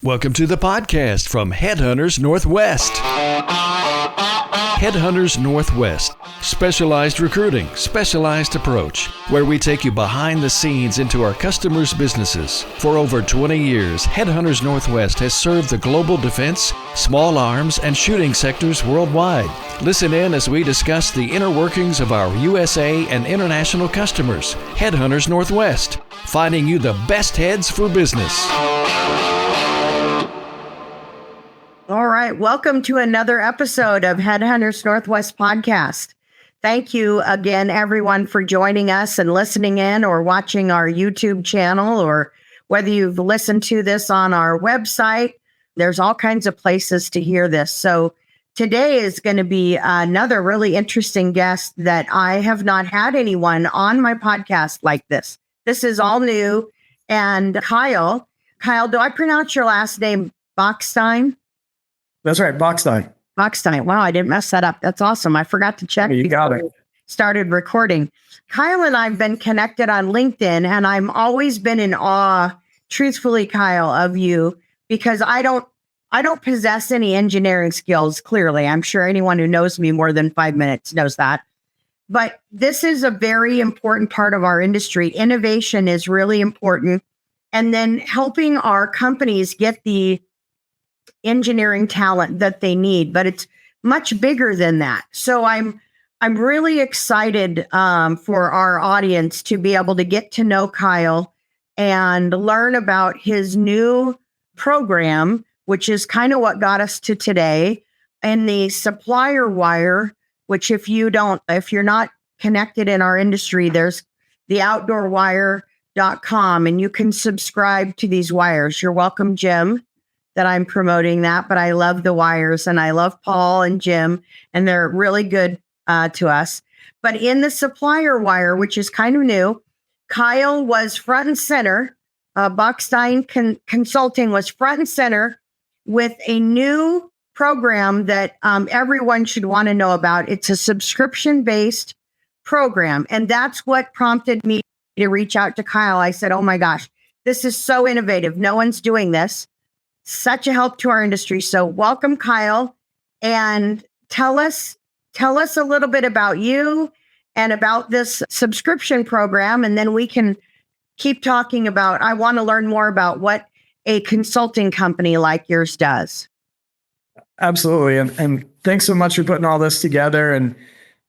Welcome to the podcast from Headhunters Northwest. Headhunters Northwest. Specialized recruiting, specialized approach, where we take you behind the scenes into our customers' businesses. For over 20 years, Headhunters Northwest has served the global defense, small arms, and shooting sectors worldwide. Listen in as we discuss the inner workings of our USA and international customers. Headhunters Northwest, finding you the best heads for business. All right. Welcome to another episode of Headhunters Northwest podcast. Thank you again, everyone, for joining us and listening in or watching our YouTube channel, or whether you've listened to this on our website. There's all kinds of places to hear this. So today is going to be another really interesting guest that I have not had anyone on my podcast like this. This is all new. And Kyle, do I pronounce your last name Bachstein? That's right, Bachstein. Bachstein. Wow, I didn't mess that up. That's awesome. I forgot to check. You got it. Started recording. Kyle and I have been connected on LinkedIn, and I'm always been in awe, truthfully, Kyle, of you, because I don't possess any engineering skills. Clearly, I'm sure anyone who knows me more than 5 minutes knows that. But this is a very important part of our industry. Innovation is really important, and then helping our companies get the engineering talent that they need, but it's much bigger than that. So I'm really excited for our audience to be able to get to know Kyle and learn about his new program, which is kind of what got us to today, and the supplier wire, which if you're not connected in our industry, there's the outdoorwire.com, and you can subscribe to these wires. You're welcome, Jim, that I'm promoting that, but I love the wires, and I love Paul and Jim, and they're really good to us. But in the supplier wire, which is kind of new, Kyle was front and center. Bachstein Consulting was front and center with a new program that everyone should want to know about. It's a subscription-based program, and that's what prompted me to reach out to Kyle. I said, oh my gosh, this is so innovative. No one's doing this. Such a help to our industry. So welcome, Kyle, and tell us a little bit about you and about this subscription program, and then we can keep talking about, I want to learn more about what a consulting company like yours does. Absolutely. And thanks so much for putting all this together. And,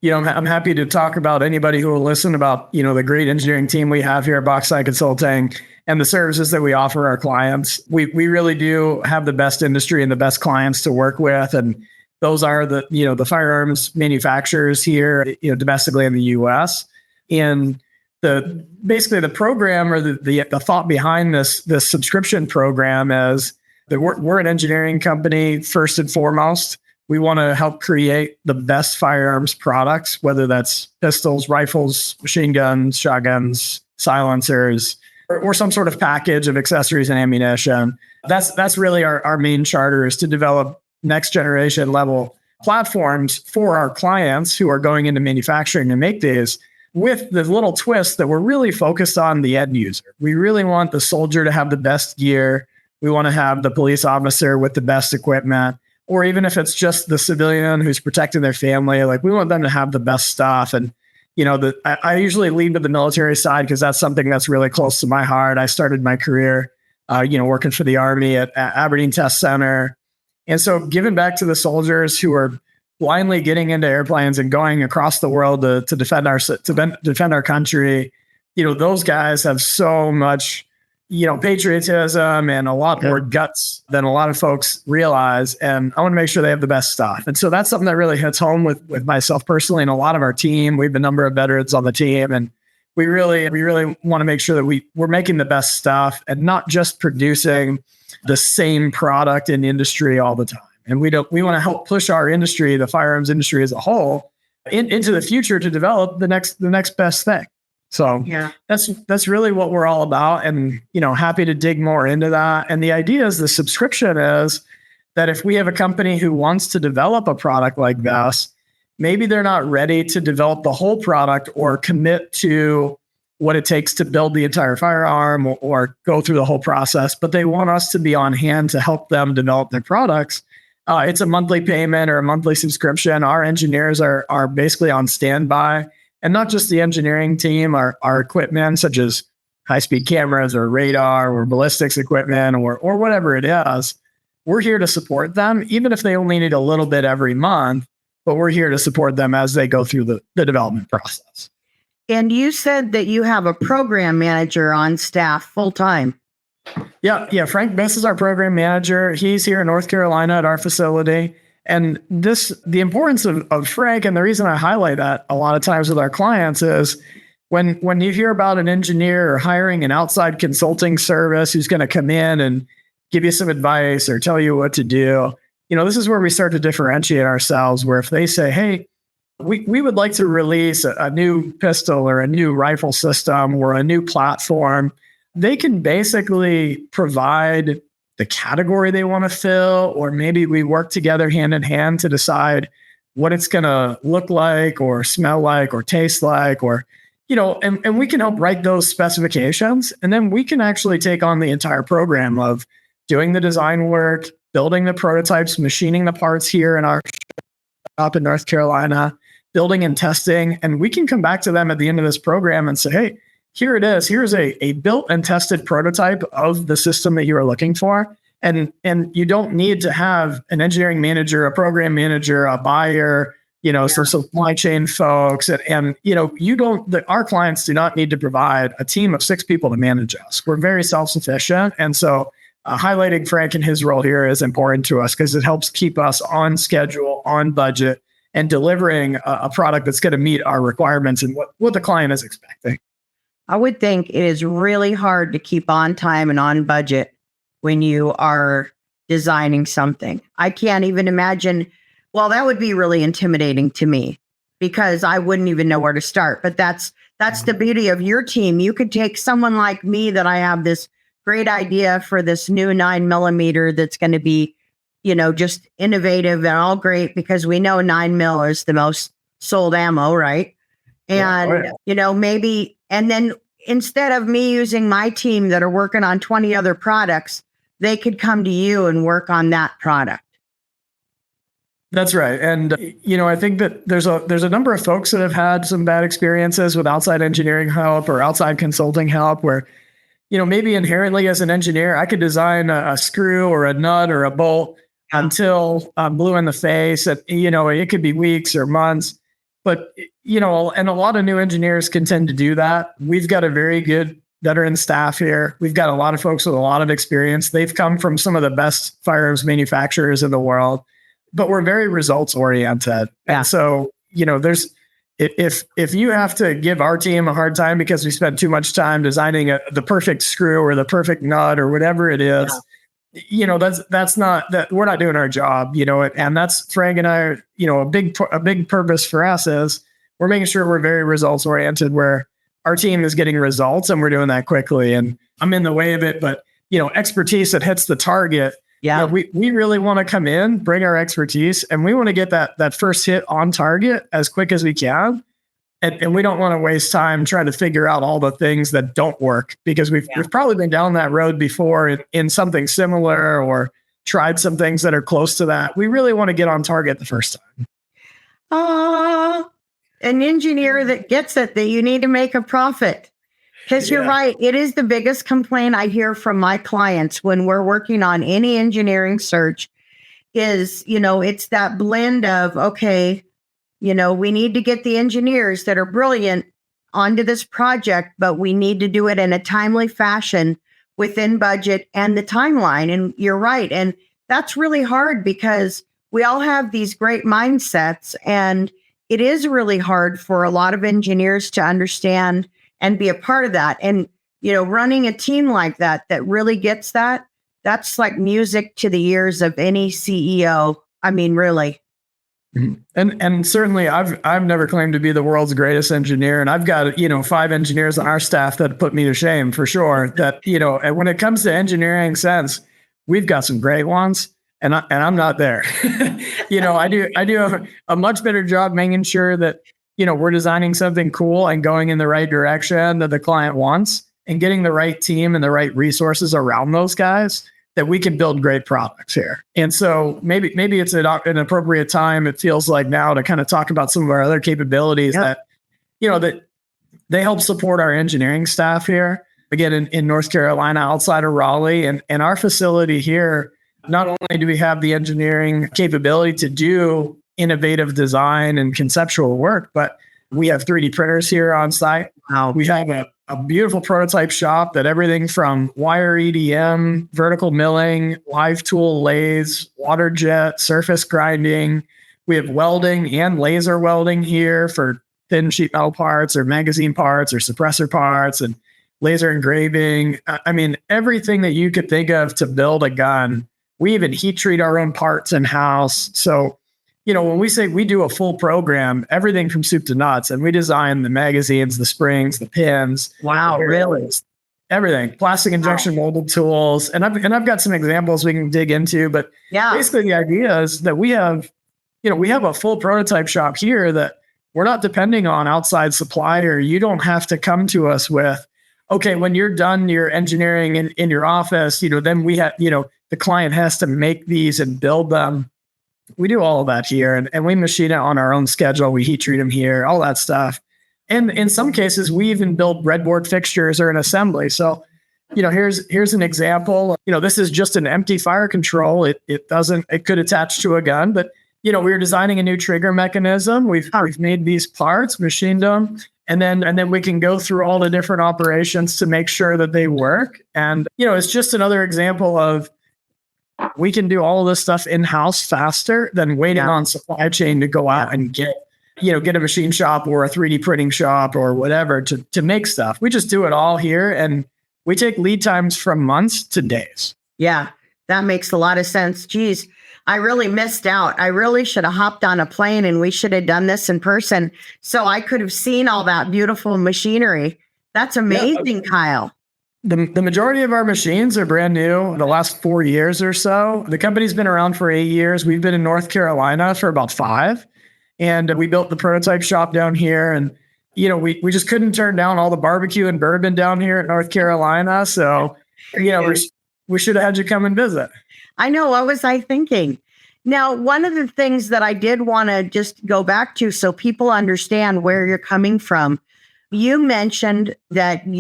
I'm happy to talk about anybody who will listen about, the great engineering team we have here at Bachstein Consulting and the services that we offer our clients. We really do have the best industry and the best clients to work with. And those are the firearms manufacturers here, domestically in the US. And basically the program, or the thought behind this subscription program is that we're an engineering company first and foremost. We want to help create the best firearms products, whether that's pistols, rifles, machine guns, shotguns, silencers, or some sort of package of accessories and ammunition. That's really our main charter, is to develop next generation level platforms for our clients who are going into manufacturing to make these, with the little twist that we're really focused on the end user. We really want the soldier to have the best gear. We want to have the police officer with the best equipment. Or even if it's just the civilian who's protecting their family, we want them to have the best stuff. And, I usually lean to the military side because that's something that's really close to my heart. I started my career, working for the Army at Aberdeen Test Center. And so giving back to the soldiers who are blindly getting into airplanes and going across the world to defend our country, those guys have so much patriotism and a lot more guts than a lot of folks realize. And I want to make sure they have the best stuff. And so that's something that really hits home with myself personally and a lot of our team. We have a number of veterans on the team, and we really want to make sure that we're making the best stuff and not just producing the same product in industry all the time. And we want to help push our industry, the firearms industry as a whole, into the future to develop the next best thing. So that's really what we're all about, and happy to dig more into that. And the idea is, the subscription is that if we have a company who wants to develop a product like this, maybe they're not ready to develop the whole product or commit to what it takes to build the entire firearm or go through the whole process, but they want us to be on hand to help them develop their products. It's a monthly payment or a monthly subscription. Our engineers are basically on standby, and not just the engineering team, our equipment, such as high-speed cameras or radar or ballistics equipment or whatever it is. We're here to support them, even if they only need a little bit every month, but we're here to support them as they go through the development process. And you said that you have a program manager on staff full time. Yeah. Frank Biss is our program manager. He's here in North Carolina at our facility. And the importance of Frank, and the reason I highlight that a lot of times with our clients is when you hear about an engineer or hiring an outside consulting service who's going to come in and give you some advice or tell you what to do, this is where we start to differentiate ourselves, where if they say, hey, we would like to release a new pistol or a new rifle system or a new platform, they can basically provide the category they want to fill, or maybe we work together hand in hand to decide what it's going to look like or smell like or taste like, or, and we can help write those specifications. And then we can actually take on the entire program of doing the design work, building the prototypes, machining the parts here in our shop in North Carolina, building and testing. And we can come back to them at the end of this program and say, hey, here it is. Here's a built and tested prototype of the system that you are looking for. And you don't need to have an engineering manager, a program manager, a buyer, some supply chain folks. And our clients do not need to provide a team of 6 people to manage us. We're very self-sufficient. And so highlighting Frank and his role here is important to us because it helps keep us on schedule, on budget, and delivering a product that's going to meet our requirements and what the client is expecting. I would think it is really hard to keep on time and on budget when you are designing something. I can't even imagine. Well, that would be really intimidating to me because I wouldn't even know where to start. But that's the beauty of your team. You could take someone like me that I have this great idea for this new 9mm that's going to be, just innovative and all great because we know 9mm is the most sold ammo, right? And, maybe, and then instead of me using my team that are working on 20 other products, they could come to you and work on that product. That's right. And, I think that there's a number of folks that have had some bad experiences with outside engineering help or outside consulting help where, maybe inherently as an engineer, I could design a screw or a nut or a bolt until I'm blue in the face. And, it could be weeks or months. But, and a lot of new engineers can tend to do that. We've got a very good veteran staff here. We've got a lot of folks with a lot of experience. They've come from some of the best firearms manufacturers in the world, but we're very results oriented. Yeah. And so, if you have to give our team a hard time because we spent too much time designing the perfect screw or the perfect nut or whatever it is, that's not that we're not doing our job, and that's Frank and I, a big purpose for us is we're making sure we're very results oriented where our team is getting results and we're doing that quickly. And I'm in the way of it, but expertise that hits the target. Yeah. We really want to come in, bring our expertise, and we want to get that first hit on target as quick as we can. And we don't want to waste time trying to figure out all the things that don't work because we've probably been down that road before in something similar or tried some things that are close to that. We really want to get on target the first time. An engineer that gets it, that you need to make a profit. Because you're right. It is the biggest complaint I hear from my clients when we're working on any engineering search is, it's that blend of, okay, we need to get the engineers that are brilliant onto this project, but we need to do it in a timely fashion within budget and the timeline. And you're right. And that's really hard because we all have these great mindsets, and it is really hard for a lot of engineers to understand and be a part of that. And, running a team like that really gets that's like music to the ears of any CEO. I mean, really. And certainly I've never claimed to be the world's greatest engineer. And I've got, 5 engineers on our staff that put me to shame for sure that, and when it comes to engineering sense, we've got some great ones and I'm not there. I do a much better job making sure that, we're designing something cool and going in the right direction that the client wants, and getting the right team and the right resources around those guys, that we can build great products here. And so maybe it's an appropriate time, it feels like now, to kind of talk about some of our other capabilities that they help support our engineering staff here. Again, in North Carolina, outside of Raleigh, and our facility here, not only do we have the engineering capability to do innovative design and conceptual work, but we have 3D printers here on site. Wow. We have a beautiful prototype shop that everything from wire EDM, vertical milling, live tool lathes, water jet, surface grinding. We have welding and laser welding here for thin sheet metal parts or magazine parts or suppressor parts, and laser engraving. I mean, everything that you could think of to build a gun. We even heat treat our own parts in-house. So, when we say we do a full program, everything from soup to nuts, and we design the magazines, the springs, the pins. Wow, really? Everything. Plastic injection molded tools. And I've got some examples we can dig into, but basically the idea is that we have a full prototype shop here that we're not depending on outside supplier. You don't have to come to us with, okay, when you're done your engineering in your office, then we have, the client has to make these and build them. We do all of that here, and we machine it on our own schedule. We heat treat them here, all that stuff. And in some cases, we even build breadboard fixtures or an assembly. So, here's an example. This is just an empty fire control. It could attach to a gun, but we were designing a new trigger mechanism. We've made these parts, machined them, and then we can go through all the different operations to make sure that they work. And it's just another example of, we can do all of this stuff in-house faster than waiting on supply chain to go out and get a machine shop or a 3D printing shop or whatever to make stuff. We just do it all here, and we take lead times from months to days. Yeah, that makes a lot of sense. Geez, I really missed out. I really should have hopped on a plane, and we should have done this in person so I could have seen all that beautiful machinery. That's amazing, Kyle. The majority of our machines are brand new, the last 4 years or so. The company's been around for 8 years. We've been in North Carolina for about 5. And we built the prototype shop down here. And, we just couldn't turn down all the barbecue and bourbon down here in North Carolina. So, we should have had you come and visit. I know. What was I thinking? Now, one of the things that I did want to just go back to so people understand where you're coming from. You mentioned that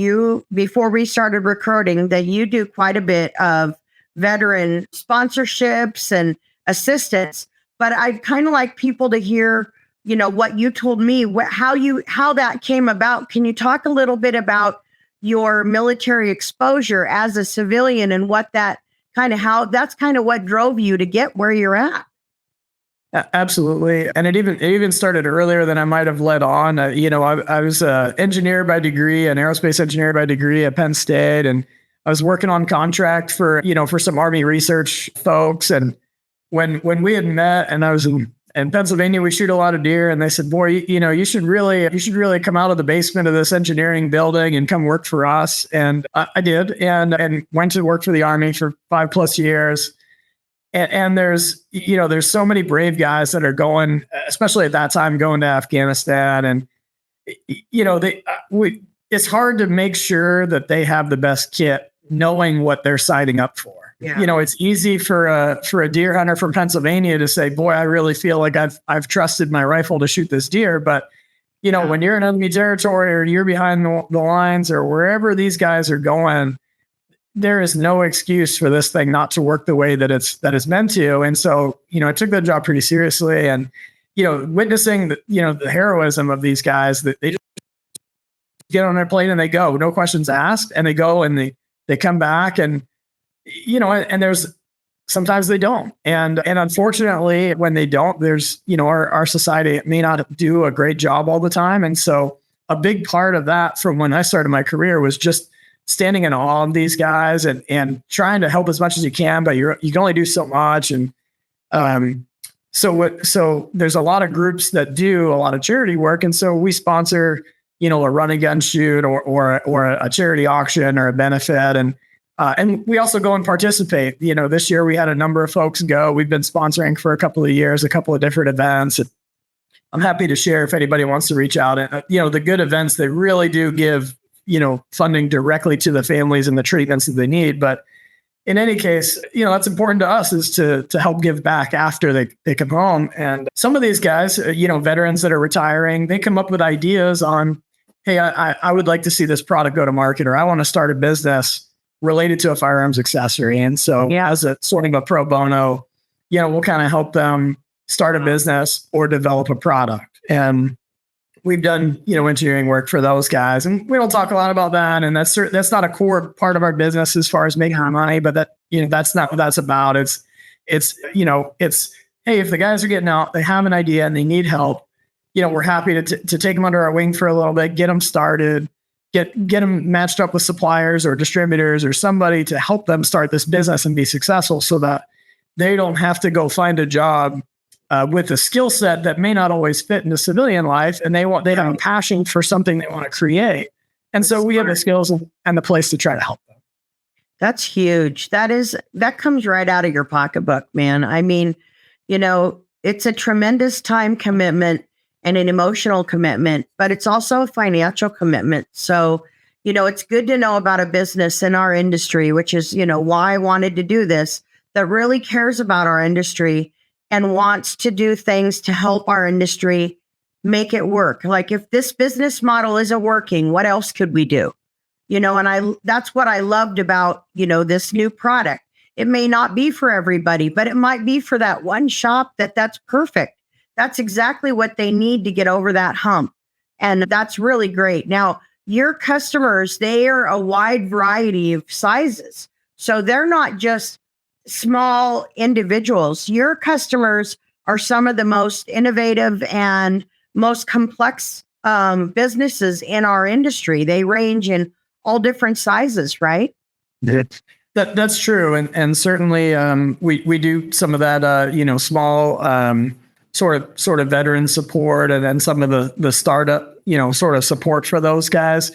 before we started recording, that you do quite a bit of veteran sponsorships and assistance, but I'd kind of like people to hear, what you told me, how that came about. Can you talk a little bit about your military exposure as a civilian and that's kind of what drove you to get where you're at? Absolutely. And it even started earlier than I might have led on. I was an engineer by degree, an aerospace engineer by degree at Penn State. And I was working on contract for some Army research folks. And when we had met, and I was in Pennsylvania, we shoot a lot of deer. And they said, boy, you should really come out of the basement of this engineering building and come work for us. And I did, and went to work for the Army for 5+ years. And there's so many brave guys that are going, especially at that time, going to Afghanistan. And, it's hard to make sure that they have the best kit, knowing what they're signing up for. Yeah. It's easy for a deer hunter from Pennsylvania to say, boy, I really feel like I've trusted my rifle to shoot this deer. But, when you're in enemy territory or you're behind the lines or wherever these guys are going, there is no excuse for this thing not to work the way that it's meant to. And so, I took that job pretty seriously, and, witnessing the heroism of these guys, that they just get on their plane and they go, no questions asked, and they go and they come back, and, and there's sometimes they don't. And unfortunately, when they don't, there's, our society may not do a great job all the time. And so a big part of that from when I started my career was just standing in awe of these guys and trying to help as much as you can, but you can only do so much. And so there's a lot of groups that do a lot of charity work. And so we sponsor, a run and gun shoot or a charity auction or a benefit. And we also go and participate. This year we had a number of folks go. We've been sponsoring for a couple of years, a couple of different events. I'm happy to share if anybody wants to reach out. And, the good events, they really do give, funding directly to the families and the treatments that they need. But in any case, that's important to us, is to help give back after they come home. And some of these guys, veterans that are retiring, they come up with ideas on, hey, I would like to see this product go to market, or I want to start a business related to a firearms accessory. And so as a sort of a pro bono, we'll kind of help them start a business or develop a product. And we've done, engineering work for those guys, and we don't talk a lot about that. And that's not a core part of our business as far as making money, but that's not what that's about. It's, hey, if the guys are getting out, they have an idea and they need help, we're happy to take them under our wing for a little bit, get them started, get them matched up with suppliers or distributors or somebody to help them start this business and be successful, so that they don't have to go find a job with a skill set that may not always fit into civilian life, and they have a passion for something they want to create. And so we have the skills and the place to try to help them. That's huge. That comes right out of your pocketbook, man. I mean, it's a tremendous time commitment and an emotional commitment, but it's also a financial commitment. So, it's good to know about a business in our industry, which is, why I wanted to do this, that really cares about our industry and wants to do things to help our industry make it work. Like, if this business model isn't working, what else could we do? And that's what I loved about, this new product. It may not be for everybody, but it might be for that one shop that's perfect. That's exactly what they need to get over that hump. And that's really great. Now, your customers, they are a wide variety of sizes. So they're not just small individuals. Your customers are some of the most innovative and most complex businesses in our industry. They range in all different sizes, right? That's true. And certainly we do some of that, small sort of veteran support, and then some of the startup, sort of support for those guys.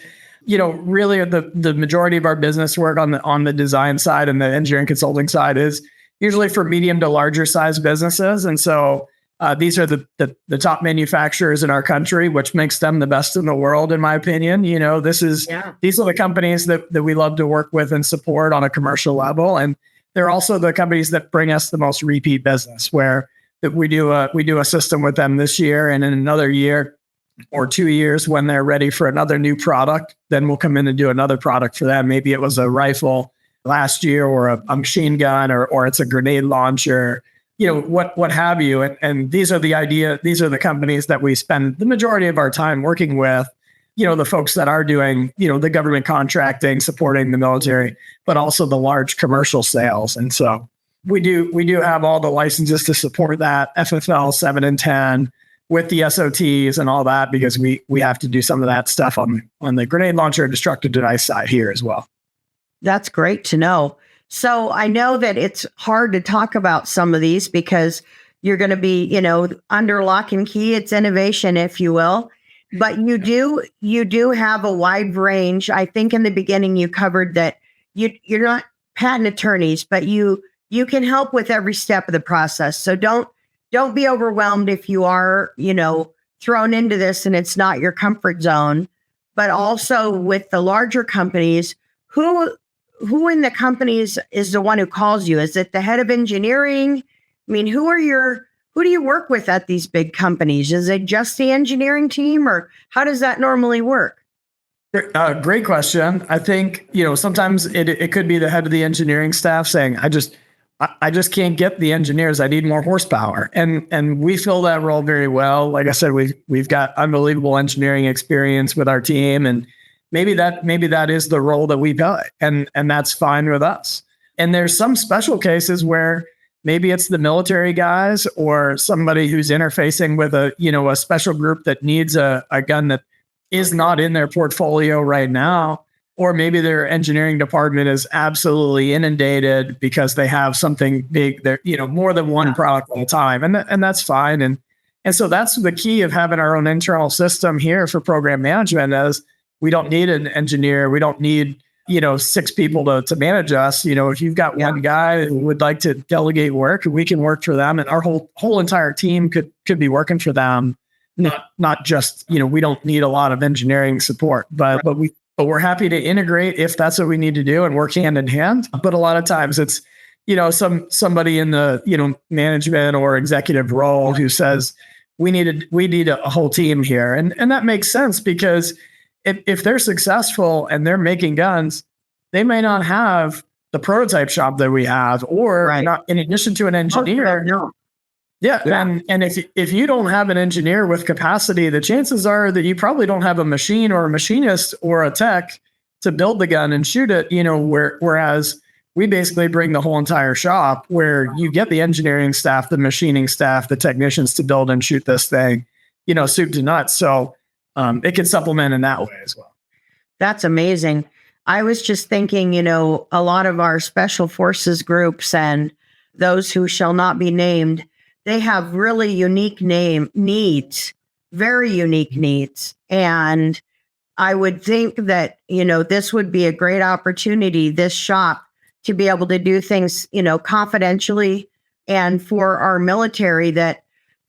Really the majority of our business work on the design side and the engineering consulting side is usually for medium to larger size businesses. And so these are the top manufacturers in our country, which makes them the best in the world, in my opinion. These are the companies that we love to work with and support on a commercial level. And they're also the companies that bring us the most repeat business, where that we do a system with them this year, and in another year or 2 years, when they're ready for another new product, then we'll come in and do another product for them. Maybe it was a rifle last year, or a machine gun, or it's a grenade launcher, what have you. And these are the companies that we spend the majority of our time working with, the folks that are doing, the government contracting, supporting the military, but also the large commercial sales. And so we do have all the licenses to support that, FFL 7 and 10, with the SOTs and all that, because we have to do some of that stuff on the grenade launcher and destructive device side here as well. That's great to know. So I know that it's hard to talk about some of these because you're going to be, under lock and key. It's innovation, if you will. But you do have a wide range. I think in the beginning you covered that you're not patent attorneys, but you can help with every step of the process. So don't be overwhelmed if you are, thrown into this and it's not your comfort zone. But also with the larger companies, who in the companies is the one who calls you? Is it the head of engineering? I mean, who do you work with at these big companies? Is it just the engineering team, or how does that normally work? Great question. I think, sometimes it could be the head of the engineering staff saying, I just can't get the engineers. I need more horsepower. And we fill that role very well. Like I said, we've got unbelievable engineering experience with our team, and maybe that is the role that we play, and that's fine with us. And there's some special cases where maybe it's the military guys or somebody who's interfacing with a special group that needs a gun that is not in their portfolio right now. Or maybe their engineering department is absolutely inundated because they have something big, they're, more than one product at a time. And that's fine. And so that's the key of having our own internal system here for program management, is we don't need an engineer. We don't need, 6 people to manage us. If you've got one guy who would like to delegate work, we can work for them, and our whole entire team could be working for them. not just, we don't need a lot of engineering support, but we're happy to integrate if that's what we need to do and work hand in hand. But a lot of times it's, somebody in the, management or executive role who says, we need a whole team here. And that makes sense, because if they're successful and they're making guns, they may not have the prototype shop that we have, or not, in addition to an engineer. No. Yeah. And if you don't have an engineer with capacity, the chances are that you probably don't have a machine or a machinist or a tech to build the gun and shoot it, whereas we basically bring the whole entire shop, where you get the engineering staff, the machining staff, the technicians to build and shoot this thing, soup to nuts. So it can supplement in that way as well. That's amazing. I was just thinking, a lot of our special forces groups and those who shall not be named, they have really unique needs, very unique needs. And I would think that, this would be a great opportunity, this shop, to be able to do things, confidentially, and for our military that,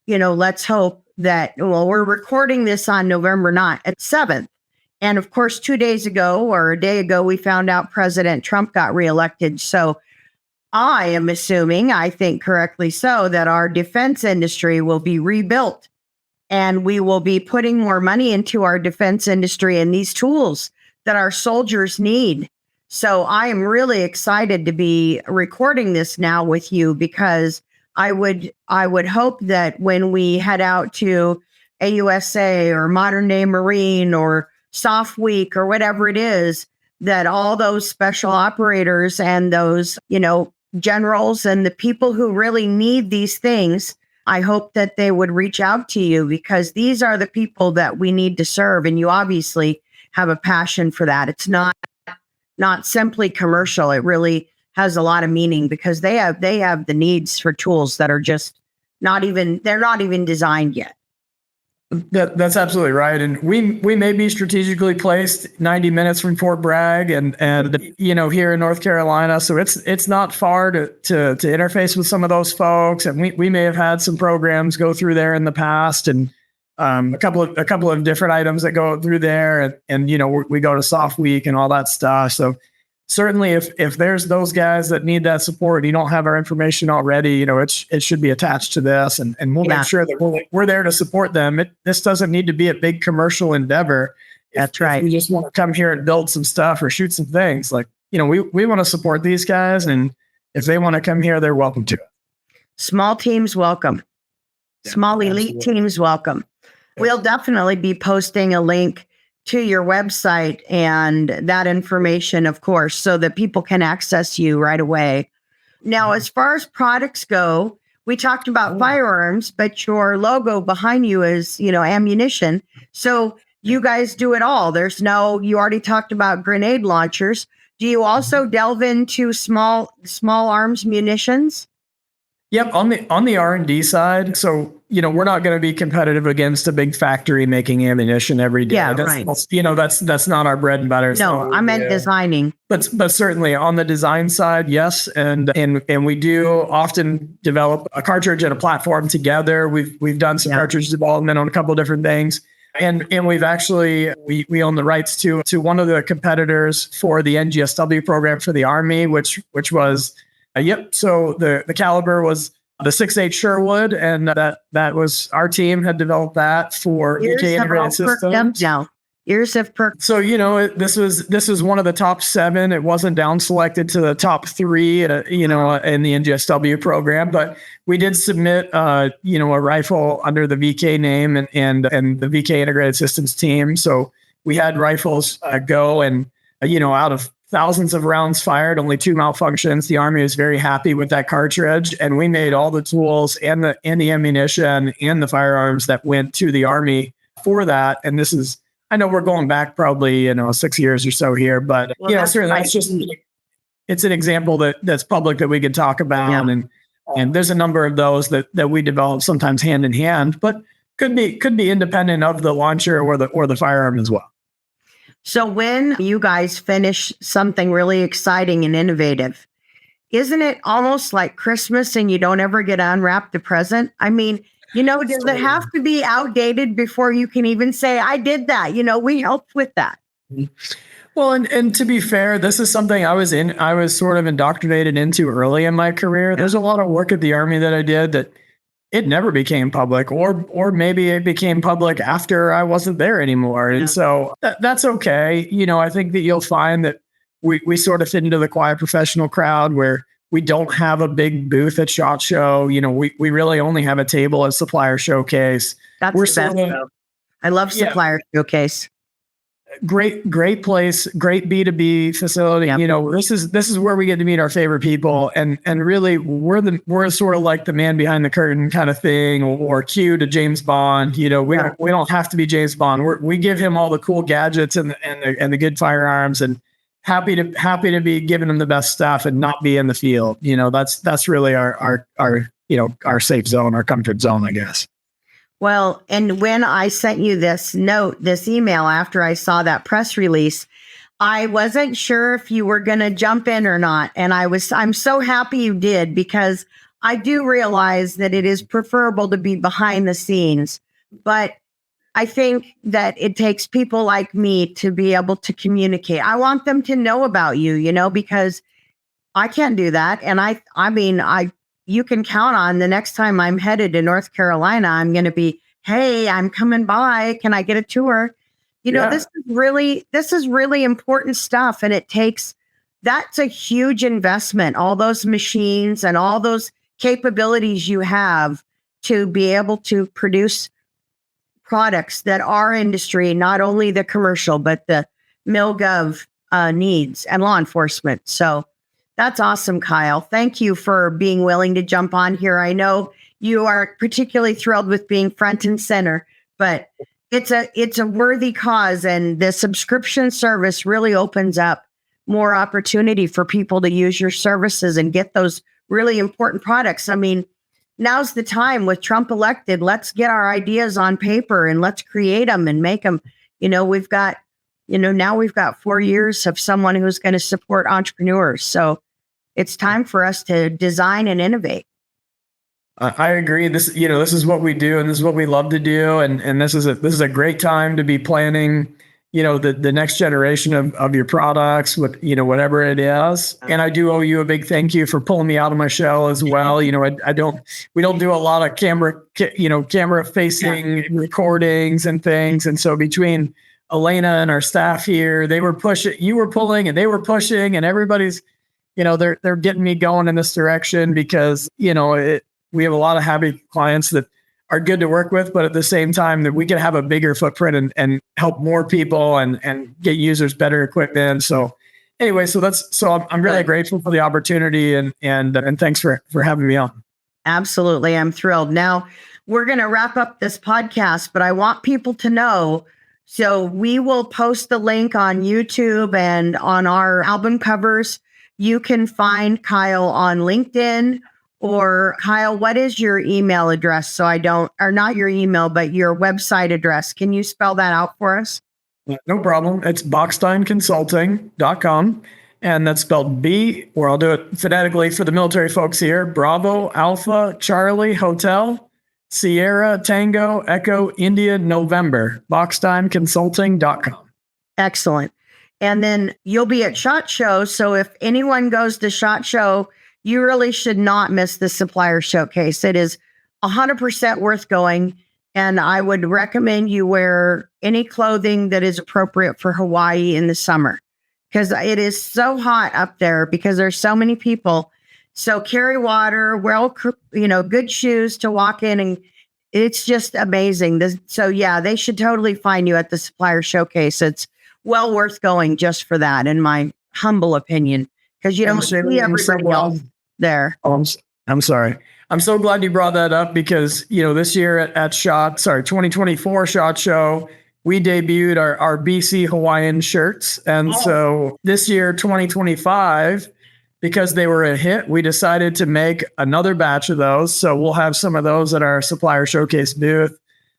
let's hope that, we're recording this on November 7th. And of course, 2 days ago or a day ago, we found out President Trump got reelected. So I am assuming, I think correctly so, that our defense industry will be rebuilt, and we will be putting more money into our defense industry and these tools that our soldiers need. So I am really excited to be recording this now with you, because I would hope that when we head out to AUSA or Modern Day Marine or Soft Week or whatever it is, that all those special operators and those, generals and the people who really need these things, I hope that they would reach out to you, because these are the people that we need to serve. And you obviously have a passion for that. It's not simply commercial. It really has a lot of meaning, because they have the needs for tools that are just they're not even designed yet. That's absolutely right. And we may be strategically placed 90 minutes from Fort Bragg and here in North Carolina. So it's not far to interface with some of those folks. And we may have had some programs go through there in the past, and a couple of different items that go through there, and we go to Soft Week and all that stuff. So certainly if there's those guys that need that support, you don't have our information already, it should be attached to this, and we'll make sure that we're there to support them. This doesn't need to be a big commercial endeavor. That's right. If you just want to come here and build some stuff or shoot some things, like, we want to support these guys, and if they want to come here, they're welcome to it. Small teams welcome. Small elite teams welcome. We'll definitely be posting a link to your website and that information, of course, so that people can access you right away. Now, as far as products go, we talked about firearms, but your logo behind you is, ammunition. So you guys do it all. You already talked about grenade launchers. Do you also delve into small arms munitions? Yep, on the R&D side. So, we're not going to be competitive against a big factory making ammunition every day. Yeah, that's not our bread and butter. No, I meant designing. But certainly on the design side, yes, and we do often develop a cartridge and a platform together. We've done some cartridge development on a couple of different things. And we've actually, we own the rights to one of the competitors for the NGSW program for the Army, which was so the caliber was the 6.8 Sherwood, and that was our team had developed that for VK Integrated Systems. Ears have perked. So this was one of the top 7. It wasn't down selected to the top 3, in the NGSW program, but we did submit a rifle under the VK name and the VK Integrated Systems team. So we had rifles go, and out of thousands of rounds fired, only 2 malfunctions. The Army was very happy with that cartridge, and we made all the tools and the ammunition and the firearms that went to the Army for that. And this is, I know we're going back probably 6 years or so here, but certainly it's an example that's public that we could talk about, and there's a number of those that we develop sometimes hand in hand, but could be independent of the launcher or the firearm as well. So when you guys finish something really exciting and innovative, isn't it almost like Christmas and you don't ever get to unwrap the present? I mean, Does it have to be outdated before you can even say, I did that? We helped with that. Well, and to be fair, this is something I was sort of indoctrinated into early in my career. There's a lot of work at the Army that I did that it never became public, or maybe it became public after I wasn't there anymore. And so that's okay. I think that you'll find that we sort of fit into the quiet professional crowd where we don't have a big booth at SHOT Show. We really only have a table at Supplier Showcase. That's the best. I love Supplier Showcase. Great place, great B2B facility. Yep. This is where we get to meet our favorite people, and really we're sort of like the man behind the curtain kind of thing, or Q to James Bond. We don't have to be James Bond. We give him all the cool gadgets and the good firearms, and happy to be giving him the best stuff and not be in the field. That's really our safe zone, our comfort zone, I guess. Well, and when I sent you this email after I saw that press release, I wasn't sure if you were going to jump in or not. And I'm so happy you did, because I do realize that it is preferable to be behind the scenes. But I think that it takes people like me to be able to communicate. I want them to know about you, because I can't do that. And you can count on the next time I'm headed to North Carolina, I'm going to be, hey, I'm coming by. Can I get a tour? This is really important stuff. And that's a huge investment. All those machines and all those capabilities you have to be able to produce products that our industry, not only the commercial, but the MilGov needs, and law enforcement. So that's awesome, Kyle. Thank you for being willing to jump on here. I know you are particularly thrilled with being front and center, but it's a worthy cause, and the subscription service really opens up more opportunity for people to use your services and get those really important products. I mean, now's the time with Trump elected. Let's get our ideas on paper and let's create them and make them. We've got 4 years of someone who's going to support entrepreneurs. So it's time for us to design and innovate. I agree. This is what we do, and this is what we love to do. And this is a great time to be planning, the next generation of your products with, whatever it is. And I do owe you a big thank you for pulling me out of my shell as well. We don't do a lot of camera facing recordings and things. And so between Elena and our staff here, you were pulling and they were pushing, and everybody's, they're getting me going in this direction, because, we have a lot of happy clients that are good to work with, but at the same time that we can have a bigger footprint and help more people and get users better equipment. So anyway, I'm really grateful for the opportunity, and thanks for having me on. Absolutely. I'm thrilled. Now we're going to wrap up this podcast, but I want people to know, so we will post the link on YouTube and on our album covers. You can find Kyle on LinkedIn. Or Kyle, what is your email address? So or not your email, but your website address. Can you spell that out for us? No problem. It's BachsteinConsulting.com. And that's spelled B, or I'll do it phonetically for the military folks here. Bravo, Alpha, Charlie, Hotel, Sierra, Tango, Echo, India, November. BachsteinConsulting.com. Excellent. And then you'll be at SHOT Show. So if anyone goes to SHOT Show, you really should not miss the Supplier Showcase. It is 100% worth going. And I would recommend you wear any clothing that is appropriate for Hawaii in the summer, because it is so hot up there because there's so many people. So carry water, good shoes to walk in, and it's just amazing. They should totally find you at the Supplier Showcase. It's well worth going just for that, in my humble opinion, because you don't see everybody else there. Oh, I'm sorry. I'm so glad you brought that up, because, this year at 2024 SHOT Show, we debuted our BC Hawaiian shirts. And so this year, 2025, because they were a hit, we decided to make another batch of those. So we'll have some of those at our Supplier Showcase booth,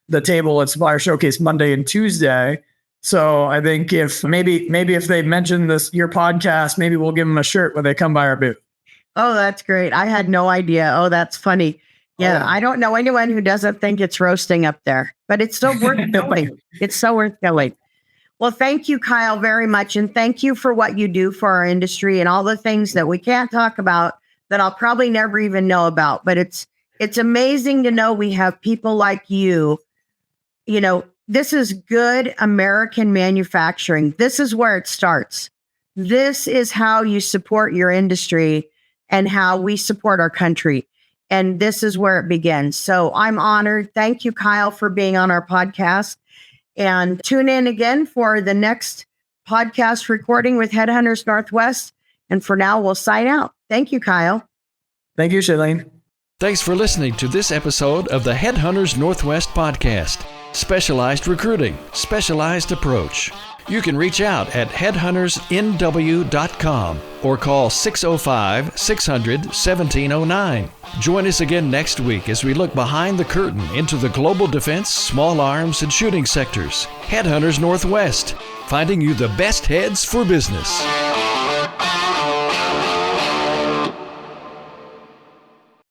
the table at Supplier Showcase Monday and Tuesday. So I think if they mention your podcast, maybe we'll give them a shirt when they come by our booth. Oh, that's great. I had no idea. Oh, that's funny. Yeah, I don't know anyone who doesn't think it's roasting up there, but it's so worth going. It's so worth going. Well, thank you, Kyle, very much. And thank you for what you do for our industry and all the things that we can't talk about that I'll probably never even know about. But it's amazing to know we have people like you. You know, this is good American manufacturing. This is where it starts. This is how you support your industry and how we support our country. And this is where it begins. So I'm honored. Thank you, Kyle, for being on our podcast. And tune in again for the next podcast recording with Headhunters Northwest. And for now, we'll sign out. Thank you, Kyle. Thank you, Shailene. Thanks for listening to this episode of the Headhunters Northwest podcast. Specialized recruiting, specialized approach. You can reach out at headhuntersnw.com or call 605-600-1709. Join us again next week as we look behind the curtain into the global defense, small arms, and shooting sectors. Headhunters Northwest, finding you the best heads for business.